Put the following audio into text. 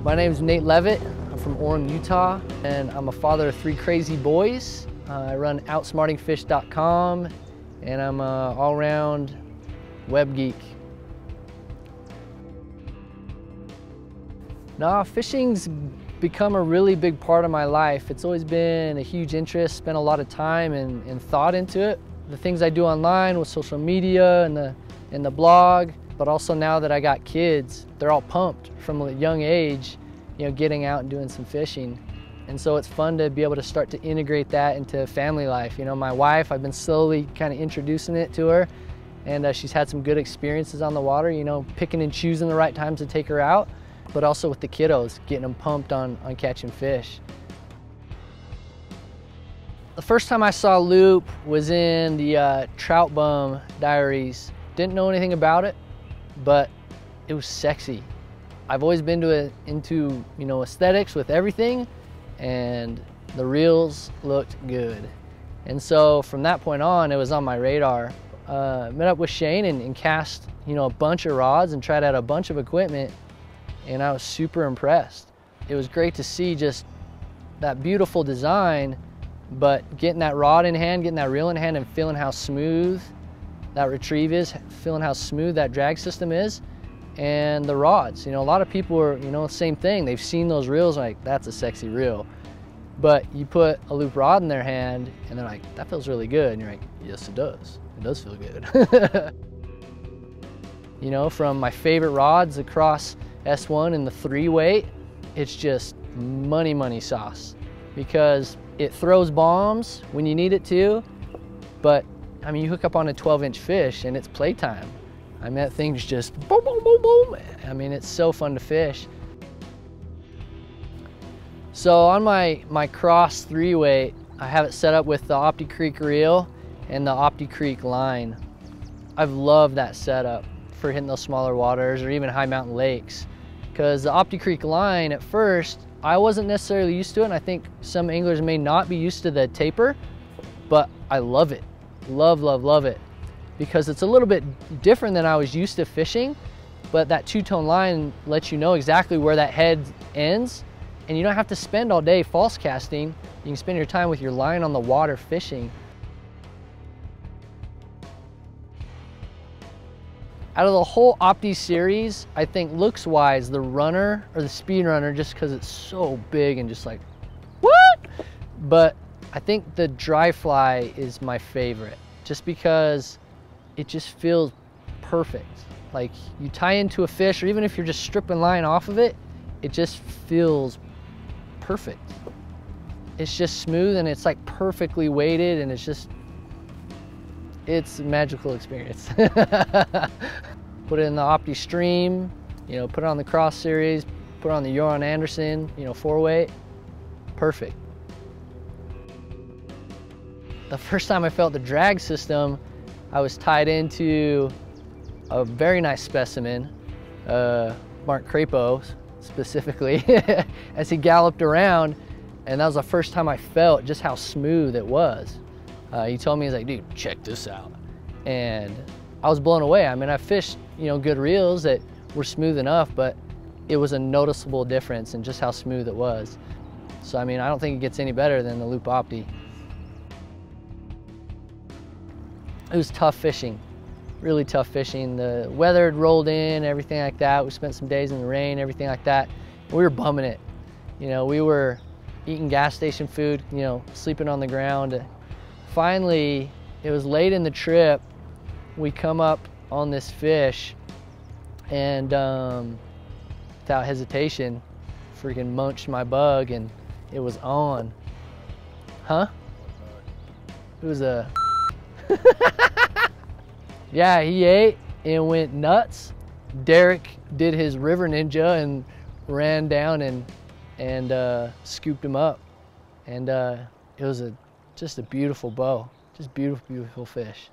My name is Nate Leavitt. I'm from Orem, Utah, and I'm a father of 3 crazy boys. I run outsmartingfish.com, and I'm an all-around web geek. Nah, fishing's become a really big part of my life. It's always been a huge interest, spent a lot of time and thought into it. The things I do online with social media and the blog, but also now that I got kids, they're all pumped from a young age, you know, getting out and doing some fishing. And so it's fun to be able to start to integrate that into family life. You know, my wife, I've been slowly kind of introducing it to her, and she's had some good experiences on the water, you know, picking and choosing the right times to take her out, but also with the kiddos, getting them pumped on catching fish. The first time I saw loop was in the Trout Bum Diaries. Didn't know anything about it, but it was sexy. I've always been into you know, aesthetics with everything, and the reels looked good. And so from that point on, it was on my radar. Met up with Shane and cast, you know, a bunch of rods and tried out a bunch of equipment, and I was super impressed. It was great to see just that beautiful design, but getting that rod in hand, getting that reel in hand, and feeling how smooth that retrieve is, feeling how smooth that drag system is, and the rods. You know, a lot of people are, you know, same thing. They've seen those reels like, that's a sexy reel. But you put a loop rod in their hand and they're like, that feels really good. And you're like, yes, it does. It does feel good. You know, from my favorite rods across S1 and the 3 weight, it's just money sauce, because it throws bombs when you need it to, but I mean, you hook up on a 12-inch fish and it's playtime. I mean, that thing's just boom, boom, boom, boom. I mean, it's so fun to fish. So on my Cross 3 weight, I have it set up with the Opti Creek reel and the Opti Creek line. I've loved that setup for hitting those smaller waters or even high mountain lakes, because the Opti Creek line, at first, I wasn't necessarily used to it, and I think some anglers may not be used to the taper, but I love it. Love it, because it's a little bit different than I was used to fishing, but that 2-tone line lets you know exactly where that head ends, and you don't have to spend all day false casting. You can spend your time with your line on the water fishing. Out of the whole Opti series, I think looks wise, the Runner or the Speed Runner, just because it's so big and just like, what? But I think the Dry Fly is my favorite, just because it just feels perfect. Like, you tie into a fish, or even if you're just stripping line off of it, it just feels perfect. It's just smooth and it's like perfectly weighted, and it's a magical experience. Put it in the Opti Stream, you know, put it on the Cross series, put it on the Joran Anderson, you know, 4-weight, perfect. The first time I felt the drag system, I was tied into a very nice specimen, Mark Crapo specifically, as he galloped around, and that was the first time I felt just how smooth it was. He told me, he's like, dude, check this out. And I was blown away. I mean, I fished, you know, good reels that were smooth enough, but it was a noticeable difference in just how smooth it was. So, I mean, I don't think it gets any better than the Loop Opti. It was tough fishing, really tough fishing. The weather had rolled in, everything like that. We spent some days in the rain, everything like that. We were bumming it. You know, we were eating gas station food, you know, sleeping on the ground. Finally, it was late in the trip, we come up on this fish, and without hesitation, freaking munched my bug, and it was on. Huh? It was a... Yeah, he ate and went nuts. Derek did his river ninja and ran down and scooped him up. And it was just a beautiful bow, just beautiful fish.